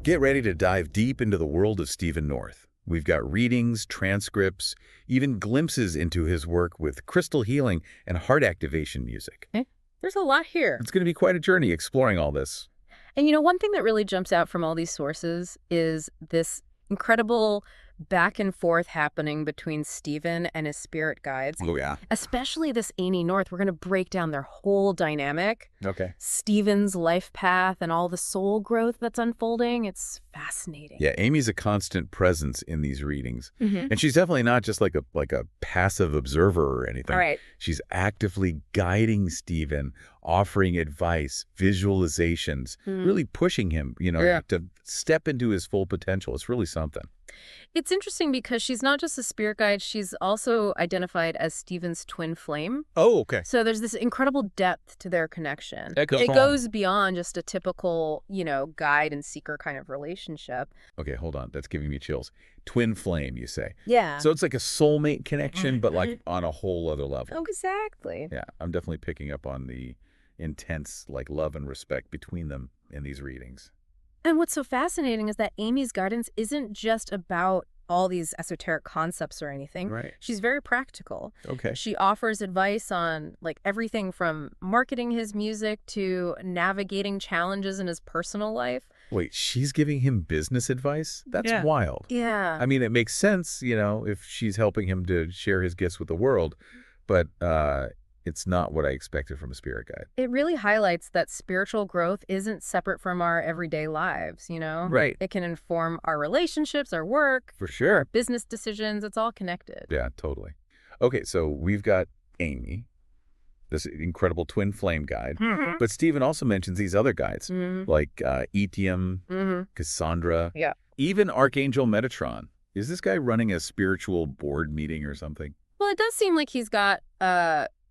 Get ready to dive deep into the world of Stephen North. We've got readings, transcripts, even glimpses into his work with crystal healing and heart activation music. There's a lot here. It's going to be quite a journey exploring all this. And one thing that really jumps out from all these sources is this incredible back and forth happening between Stephen and his spirit guides. Oh, yeah. Especially this Amy North. We're going to break down their whole dynamic. Okay. Stephen's life path and all the soul growth that's unfolding. It's fascinating. Yeah, Amy's a constant presence in these readings. And she's definitely not just like a passive observer or anything. All right. She's actively guiding Stephen, offering advice, visualizations, really pushing him, to step into his full potential. It's really something. It's interesting because she's not just a spirit guide, she's also identified as Stephen's twin flame. Oh, okay. So there's this incredible depth to their connection. It goes beyond just a typical, guide and seeker kind of relationship. Okay, hold on. That's giving me chills. Twin flame, you say. Yeah. So it's like a soulmate connection, but like on a whole other level. Oh, exactly. Yeah, I'm definitely picking up on the intense love and respect between them in these readings. And what's so fascinating is that Amy's guidance isn't just about all these esoteric concepts or anything. Right. She's very practical. Okay. She offers advice on everything from marketing his music to navigating challenges in his personal life. Wait, she's giving him business advice? That's wild. Yeah. I mean, it makes sense, if she's helping him to share his gifts with the world, but it's not what I expected from a spirit guide. It really highlights that spiritual growth isn't separate from our everyday lives, Right. It can inform our relationships, our work, For sure. our business decisions. It's all connected. Yeah, totally. Okay, so we've got Amy, this incredible twin flame guide, but Stephen also mentions these other guides, like Etium, Cassandra, even Archangel Metatron. Is this guy running a spiritual board meeting or something? Well, it does seem like he's got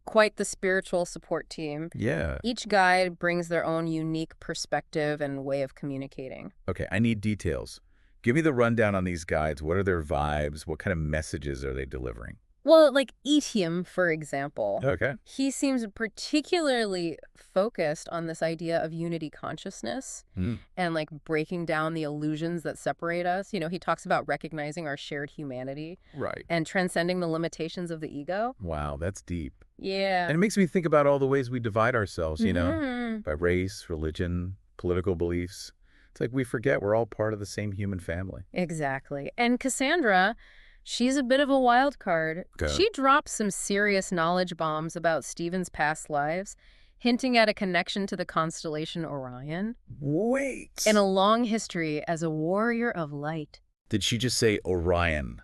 quite the spiritual support team. Yeah. Each guide brings their own unique perspective and way of communicating. Okay, I need details. Give me the rundown on these guides. What are their vibes? What kind of messages are they delivering? Well, like Etium, for example. Okay. He seems particularly focused on this idea of unity consciousness and breaking down the illusions that separate us. He talks about recognizing our shared humanity. Right. And transcending the limitations of the ego. Wow, that's deep. Yeah. And it makes me think about all the ways we divide ourselves, by race, religion, political beliefs. It's like we forget we're all part of the same human family. Exactly. And Cassandra, she's a bit of a wild card. Okay. She drops some serious knowledge bombs about Stephen's past lives, hinting at a connection to the constellation Orion. Wait. And a long history as a warrior of light. Did she just say Orion?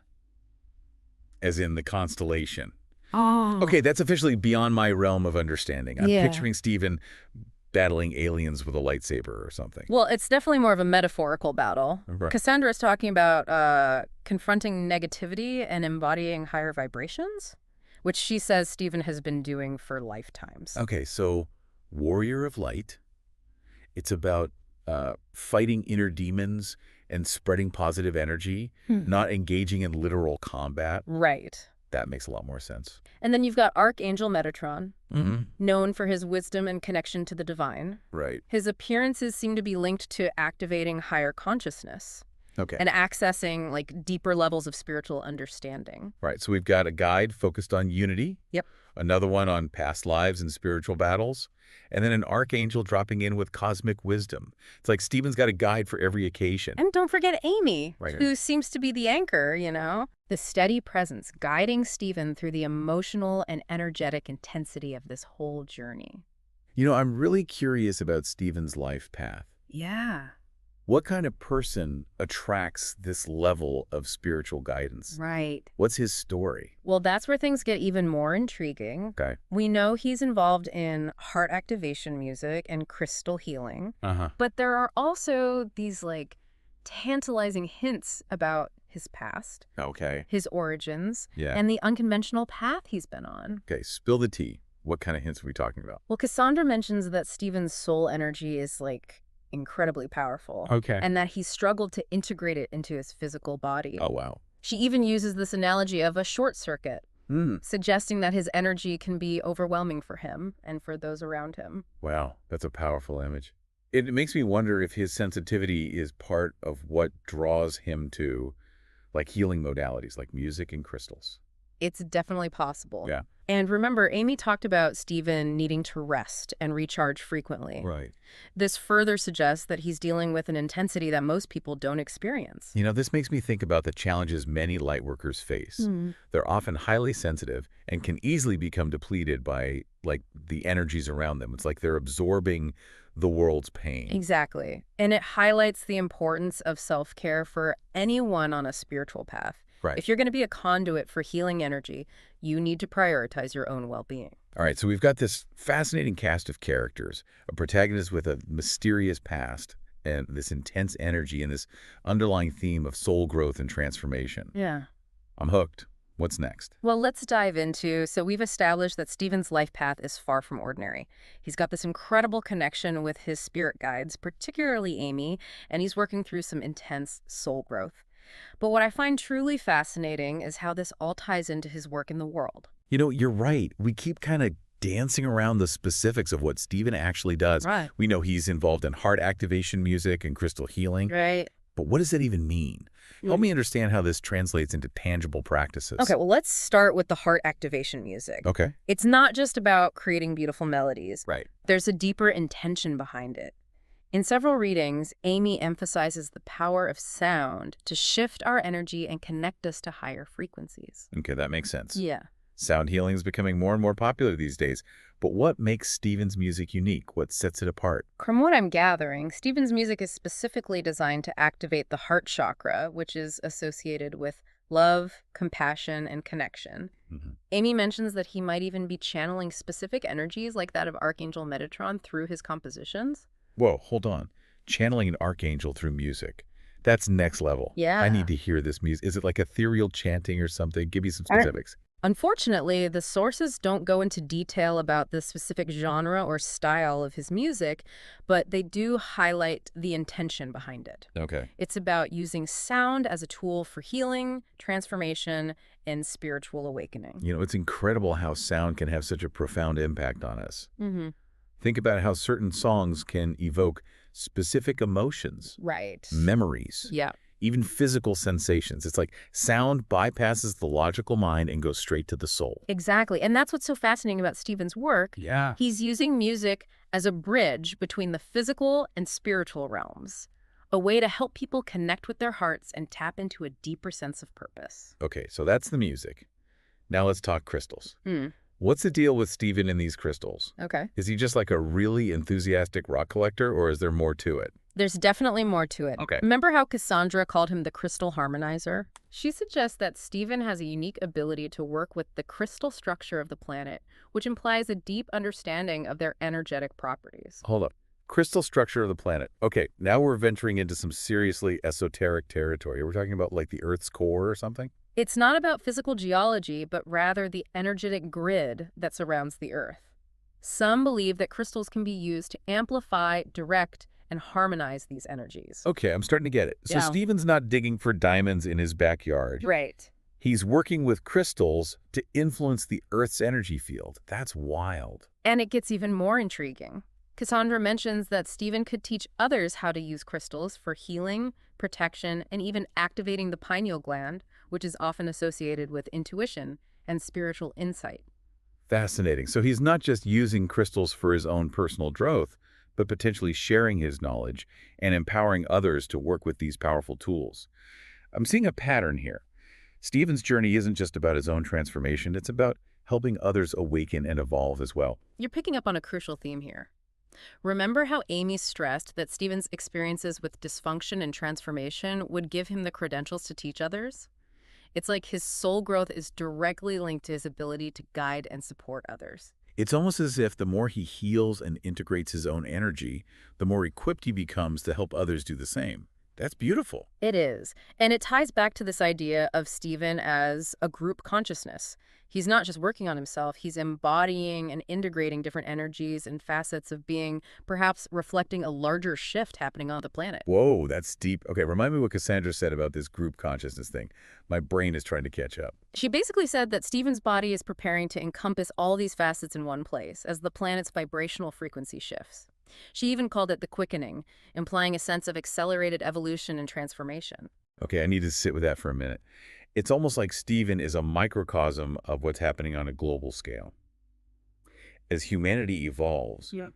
As in the constellation? Oh. Okay, that's officially beyond my realm of understanding. I'm picturing Stephen battling aliens with a lightsaber or something. Well, it's definitely more of a metaphorical battle. Right. Cassandra is talking about confronting negativity and embodying higher vibrations, which she says Stephen has been doing for lifetimes. Okay, so warrior of light. It's about fighting inner demons and spreading positive energy, not engaging in literal combat. Right. That makes a lot more sense. And then you've got Archangel Metatron, known for his wisdom and connection to the divine. Right. His appearances seem to be linked to activating higher consciousness. Okay. And accessing deeper levels of spiritual understanding. Right. So we've got a guide focused on unity. Yep. Another one on past lives and spiritual battles. And then an archangel dropping in with cosmic wisdom. It's like Stephen's got a guide for every occasion. And don't forget Amy, Right. who seems to be the anchor, The steady presence guiding Stephen through the emotional and energetic intensity of this whole journey. I'm really curious about Stephen's life path. Yeah. What kind of person attracts this level of spiritual guidance? Right. What's his story? Well, that's where things get even more intriguing. Okay. We know he's involved in heart activation music and crystal healing. But there are also these tantalizing hints about his past, Okay. his origins, Yeah. and the unconventional path he's been on. Okay, spill the tea. What kind of hints are we talking about? Well, Cassandra mentions that Stephen's soul energy is incredibly powerful. Okay. And that he struggled to integrate it into his physical body. Oh, wow. She even uses this analogy of a short circuit, suggesting that his energy can be overwhelming for him and for those around him. Wow, that's a powerful image. It makes me wonder if his sensitivity is part of what draws him to, like, healing modalities, like music and crystals. It's definitely possible. Yeah. And remember, Amy talked about Stephen needing to rest and recharge frequently. Right. This further suggests that he's dealing with an intensity that most people don't experience. You know, this makes me think about the challenges many lightworkers face. They're often highly sensitive and can easily become depleted by, like, the energies around them. It's like they're absorbing the world's pain. Exactly. And it highlights the importance of self-care for anyone on a spiritual path. Right. If you're going to be a conduit for healing energy, you need to prioritize your own well-being. All right, so we've got this fascinating cast of characters, a protagonist with a mysterious past, and this intense energy and this underlying theme of soul growth and transformation. Yeah. I'm hooked. What's next? Well, let's dive into, so we've established that Stephen's life path is far from ordinary. He's got this incredible connection with his spirit guides, particularly Amy, and he's working through some intense soul growth. But what I find truly fascinating is how this all ties into his work in the world. You know, you're right. We keep kind of dancing around the specifics of what Stephen actually does. Right. We know he's involved in heart activation music and crystal healing. Right. But what does that even mean? Help me understand how this translates into tangible practices. Okay, well, let's start with the heart activation music. Okay. It's not just about creating beautiful melodies. Right. There's a deeper intention behind it. In several readings, Amy emphasizes the power of sound to shift our energy and connect us to higher frequencies. Okay, that makes sense. Yeah. Sound healing is becoming more and more popular these days. But what makes Stephen's music unique? What sets it apart? From what I'm gathering, Stephen's music is specifically designed to activate the heart chakra, which is associated with love, compassion, and connection. Amy mentions that he might even be channeling specific energies like that of Archangel Metatron through his compositions. Whoa, hold on. Channeling an archangel through music. That's next level. Yeah. I need to hear this music. Is it like ethereal chanting or something? Give me some specifics. Unfortunately, the sources don't go into detail about the specific genre or style of his music, but they do highlight the intention behind it. Okay. It's about using sound as a tool for healing, transformation, and spiritual awakening. You know, it's incredible how sound can have such a profound impact on us. Think about how certain songs can evoke specific emotions, Right. memories, Yeah. even physical sensations. It's like sound bypasses the logical mind and goes straight to the soul. Exactly. And that's what's so fascinating about Stephen's work. Yeah. He's using music as a bridge between the physical and spiritual realms, a way to help people connect with their hearts and tap into a deeper sense of purpose. Okay, so that's the music. Now let's talk crystals. What's the deal with Stephen and these crystals? Okay. Is he just like a really enthusiastic rock collector, or is there more to it? There's definitely more to it. Okay. Remember how Cassandra called him the crystal harmonizer? She suggests that Stephen has a unique ability to work with the crystal structure of the planet, which implies a deep understanding of their energetic properties. Hold up. Crystal structure of the planet. Okay, now we're venturing into some seriously esoteric territory. We're talking about like the Earth's core or something? It's not about physical geology, but rather the energetic grid that surrounds the Earth. Some believe that crystals can be used to amplify, direct, and harmonize these energies. Okay, I'm starting to get it. So Yeah. Stephen's not digging for diamonds in his backyard. Right. He's working with crystals to influence the Earth's energy field. That's wild. And it gets even more intriguing. Cassandra mentions that Stephen could teach others how to use crystals for healing, protection, and even activating the pineal gland, which is often associated with intuition and spiritual insight. Fascinating. So he's not just using crystals for his own personal growth, but potentially sharing his knowledge and empowering others to work with these powerful tools. I'm seeing a pattern here. Stephen's journey isn't just about his own transformation, it's about helping others awaken and evolve as well. You're picking up on a crucial theme here. Remember how Amy stressed that Stephen's experiences with dysfunction and transformation would give him the credentials to teach others? It's like his soul growth is directly linked to his ability to guide and support others. It's almost as if the more he heals and integrates his own energy, the more equipped he becomes to help others do the same. That's beautiful. It is. And it ties back to this idea of Stephen as a group consciousness. He's not just working on himself, he's embodying and integrating different energies and facets of being, perhaps reflecting a larger shift happening on the planet. Whoa, that's deep. Okay, remind me what Cassandra said about this group consciousness thing. My brain is trying to catch up. She basically said that Stephen's body is preparing to encompass all these facets in one place as the planet's vibrational frequency shifts. She even called it the quickening, implying a sense of accelerated evolution and transformation. Okay, I need to sit with that for a minute. It's almost like Stephen is a microcosm of what's happening on a global scale. As humanity evolves, Yeah.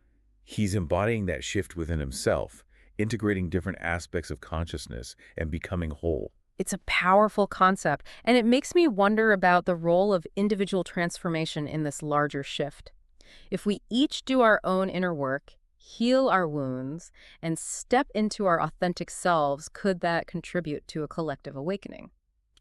he's embodying that shift within himself, integrating different aspects of consciousness and becoming whole. It's a powerful concept, and it makes me wonder about the role of individual transformation in this larger shift. If we each do our own inner work, heal our wounds, and step into our authentic selves, could that contribute to a collective awakening?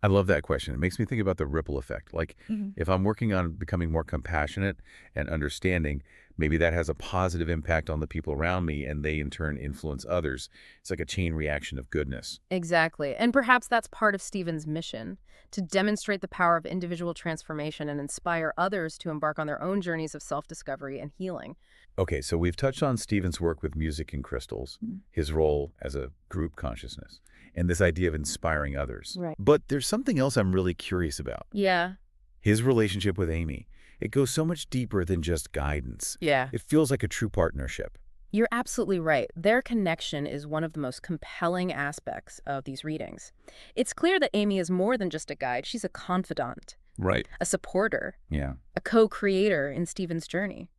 I love that question. It makes me think about the ripple effect. Like, Mhm. if I'm working on becoming more compassionate and understanding, maybe that has a positive impact on the people around me, and they in turn influence others. It's like a chain reaction of goodness. Exactly. And perhaps that's part of Stephen's mission, to demonstrate the power of individual transformation and inspire others to embark on their own journeys of self-discovery and healing. Okay, so we've touched on Stephen's work with music and crystals, his role as a group consciousness, and this idea of inspiring others. Right. But there's something else I'm really curious about. Yeah. His relationship with Amy. It goes so much deeper than just guidance. Yeah. It feels like a true partnership. You're absolutely right. Their connection is one of the most compelling aspects of these readings. It's clear that Amy is more than just a guide. She's a confidant, Right. a supporter, Yeah. a co-creator in Stephen's journey.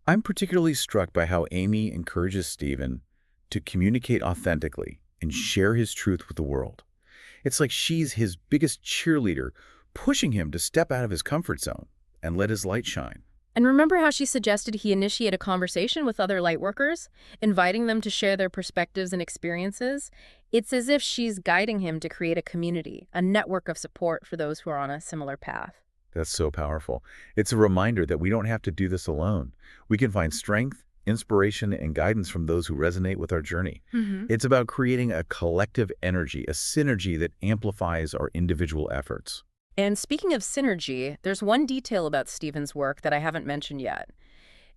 I'm particularly struck by how Amy encourages Stephen to communicate authentically and share his truth with the world. It's like she's his biggest cheerleader, pushing him to step out of his comfort zone and let his light shine. And remember how she suggested he initiate a conversation with other lightworkers, inviting them to share their perspectives and experiences? It's as if she's guiding him to create a community, a network of support for those who are on a similar path. That's so powerful. It's a reminder that we don't have to do this alone. We can find strength, inspiration, and guidance from those who resonate with our journey. It's about creating a collective energy, a synergy that amplifies our individual efforts. And speaking of synergy, there's one detail about Stephen's work that I haven't mentioned yet.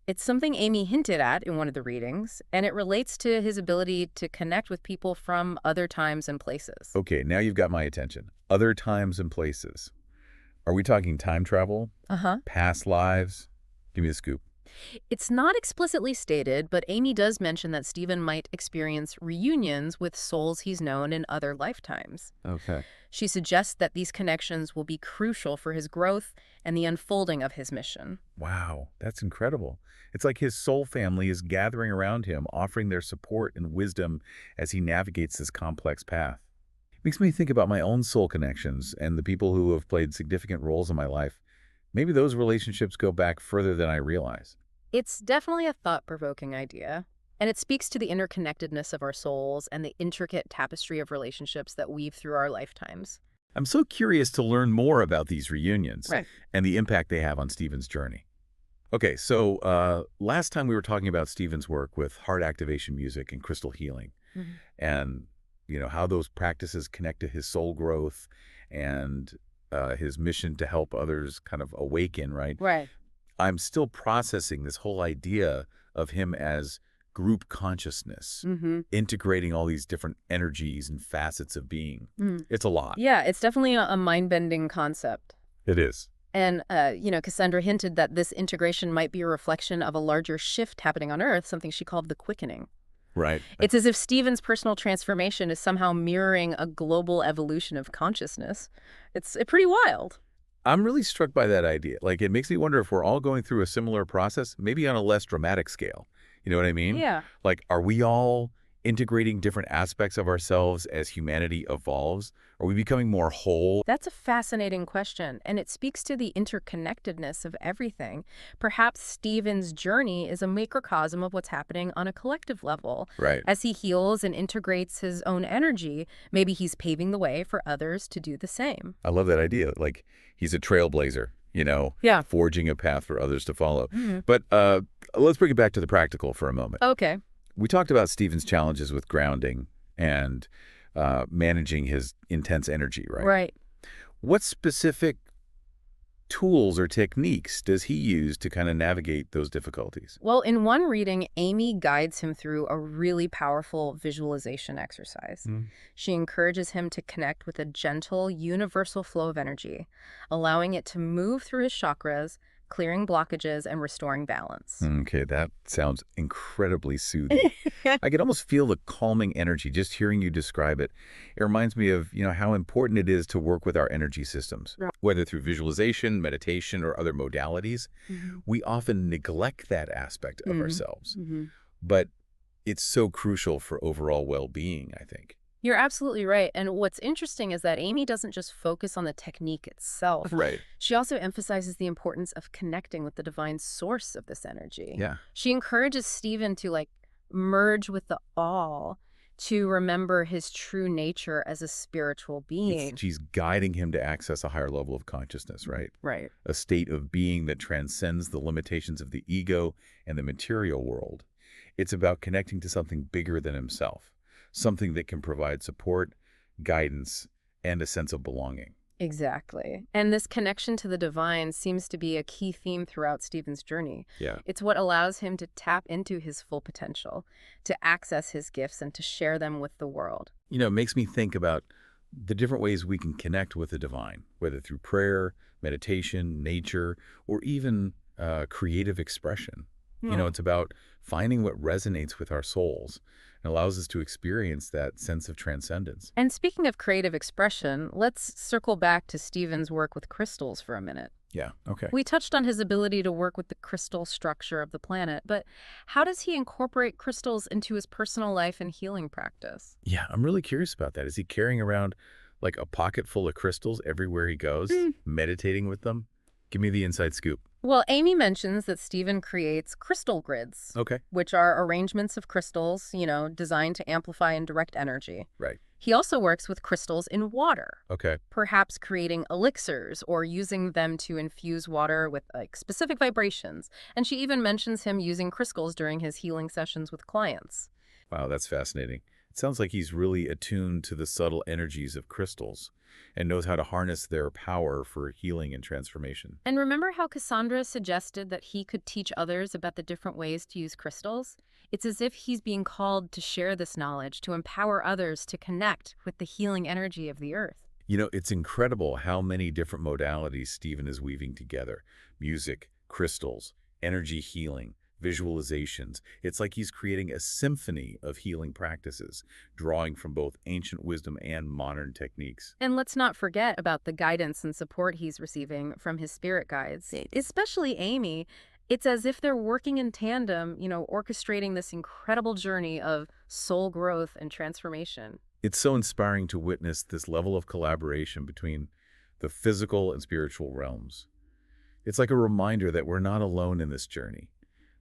It's something Amy hinted at in one of the readings, and it relates to his ability to connect with people from other times and places. Okay, now you've got my attention. Other times and places. Are we talking time travel? Uh-huh. Past lives? Give me the scoop. It's not explicitly stated, but Amy does mention that Stephen might experience reunions with souls he's known in other lifetimes. Okay. She suggests that these connections will be crucial for his growth and the unfolding of his mission. Wow, that's incredible. It's like his soul family is gathering around him, offering their support and wisdom as he navigates this complex path. Makes me think about my own soul connections and the people who have played significant roles in my life. Maybe those relationships go back further than I realize. It's definitely a thought-provoking idea, and it speaks to the interconnectedness of our souls and the intricate tapestry of relationships that weave through our lifetimes. I'm so curious to learn more about these reunions Right. and the impact they have on Stephen's journey. Okay, so last time we were talking about Stephen's work with heart activation music and crystal healing, and how those practices connect to his soul growth and his mission to help others kind of awaken, right? Right. I'm still processing this whole idea of him as group consciousness, integrating all these different energies and facets of being. It's a lot. Yeah, it's definitely a mind-bending concept. It is. And, Cassandra hinted that this integration might be a reflection of a larger shift happening on Earth, something she called the quickening. Right. It's as if Stephen's personal transformation is somehow mirroring a global evolution of consciousness. It's pretty wild. I'm really struck by that idea. Like, it makes me wonder if we're all going through a similar process, maybe on a less dramatic scale. You know what I mean? Yeah. Like, are we all integrating different aspects of ourselves as humanity evolves? Are we becoming more whole? That's a fascinating question, and it speaks to the interconnectedness of everything. Perhaps Stephen's journey is a microcosm of what's happening on a collective level. Right. As he heals and integrates his own energy, maybe he's paving the way for others to do the same. I love that idea. Like, he's a trailblazer, Yeah. forging a path for others to follow. But let's bring it back to the practical for a moment. Okay. We talked about Stephen's challenges with grounding and managing his intense energy, right? Right. What specific tools or techniques does he use to kind of navigate those difficulties? Well, in one reading, Amy guides him through a really powerful visualization exercise. She encourages him to connect with a gentle, universal flow of energy, allowing it to move through his chakras, clearing blockages and restoring balance. Okay, that sounds incredibly soothing. I could almost feel the calming energy just hearing you describe it. It reminds me of, how important it is to work with our energy systems. Right. Whether through visualization, meditation, or other modalities, we often neglect that aspect of ourselves. But it's so crucial for overall well-being, I think. You're absolutely right. And what's interesting is that Amy doesn't just focus on the technique itself. Right. She also emphasizes the importance of connecting with the divine source of this energy. Yeah. She encourages Stephen to merge with the all, to remember his true nature as a spiritual being. She's guiding him to access a higher level of consciousness, right? Right. A state of being that transcends the limitations of the ego and the material world. It's about connecting to something bigger than himself, something that can provide support, guidance, and a sense of belonging. Exactly. And this connection to the divine seems to be a key theme throughout Stephen's journey. Yeah. It's what allows him to tap into his full potential, to access his gifts, and to share them with the world. It makes me think about the different ways we can connect with the divine, whether through prayer, meditation, nature, or even creative expression. It's about finding what resonates with our souls and allows us to experience that sense of transcendence. And speaking of creative expression, let's circle back to Stephen's work with crystals for a minute. Yeah, okay. We touched on his ability to work with the crystal structure of the planet, but how does he incorporate crystals into his personal life and healing practice? Yeah, I'm really curious about that. Is he carrying around like a pocket full of crystals everywhere he goes, meditating with them? Give me the inside scoop. Well, Amy mentions that Stephen creates crystal grids, Okay. which are arrangements of crystals, designed to amplify and direct energy. Right. He also works with crystals in water, Okay. perhaps creating elixirs or using them to infuse water with specific vibrations. And she even mentions him using crystals during his healing sessions with clients. Wow, that's fascinating. It sounds like he's really attuned to the subtle energies of crystals and knows how to harness their power for healing and transformation. And remember how Cassandra suggested that he could teach others about the different ways to use crystals? It's as if he's being called to share this knowledge, to empower others to connect with the healing energy of the earth. It's incredible how many different modalities Stephen is weaving together. Music, crystals, energy healing, visualizations. It's like he's creating a symphony of healing practices, drawing from both ancient wisdom and modern techniques. And let's not forget about the guidance and support he's receiving from his spirit guides, especially Amy. It's as if they're working in tandem, orchestrating this incredible journey of soul growth and transformation. It's so inspiring to witness this level of collaboration between the physical and spiritual realms. It's like a reminder that we're not alone in this journey,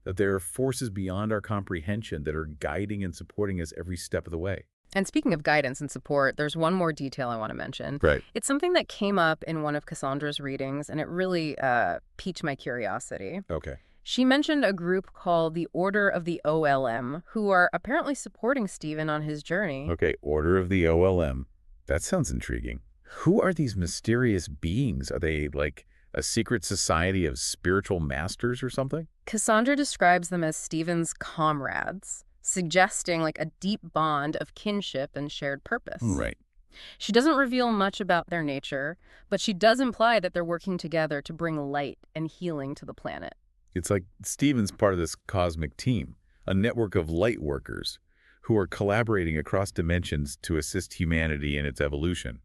that there are forces beyond our comprehension that are guiding and supporting us every step of the way. And speaking of guidance and support, there's one more detail I want to mention. Right. It's something that came up in one of Cassandra's readings, and it really piqued my curiosity. Okay. She mentioned a group called the Order of the OLM, who are apparently supporting Stephen on his journey. Okay, Order of the OLM. That sounds intriguing. Who are these mysterious beings? Are they like a secret society of spiritual masters or something? Cassandra describes them as Stephen's comrades, suggesting a deep bond of kinship and shared purpose. Right. She doesn't reveal much about their nature, but she does imply that they're working together to bring light and healing to the planet. It's like Stephen's part of this cosmic team, a network of light workers who are collaborating across dimensions to assist humanity in its evolution.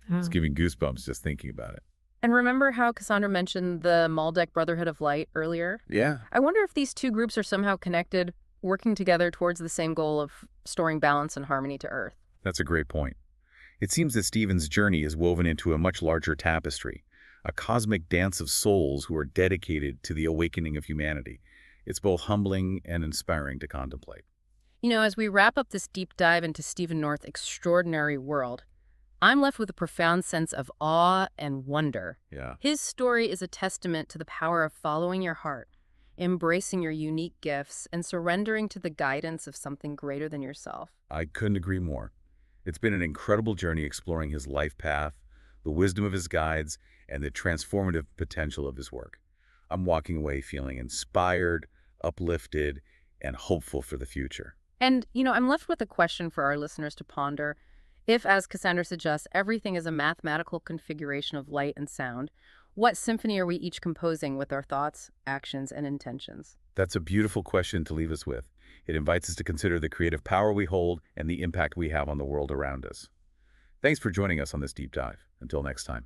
It's giving goosebumps just thinking about it. And remember how Cassandra mentioned the Maldek Brotherhood of Light earlier? Yeah. I wonder if these two groups are somehow connected, working together towards the same goal of restoring balance and harmony to Earth. That's a great point. It seems that Stephen's journey is woven into a much larger tapestry, a cosmic dance of souls who are dedicated to the awakening of humanity. It's both humbling and inspiring to contemplate. As we wrap up this deep dive into Stephen North's extraordinary world, I'm left with a profound sense of awe and wonder. Yeah. His story is a testament to the power of following your heart, embracing your unique gifts, and surrendering to the guidance of something greater than yourself. I couldn't agree more. It's been an incredible journey exploring his life path, the wisdom of his guides, and the transformative potential of his work. I'm walking away feeling inspired, uplifted, and hopeful for the future. And, I'm left with a question for our listeners to ponder. If, as Cassandra suggests, everything is a mathematical configuration of light and sound, What symphony are we each composing with our thoughts, actions, and intentions? That's a beautiful question to leave us with. It invites us to consider the creative power we hold and the impact we have on the world around us. Thanks for joining us on this deep dive. Until next time.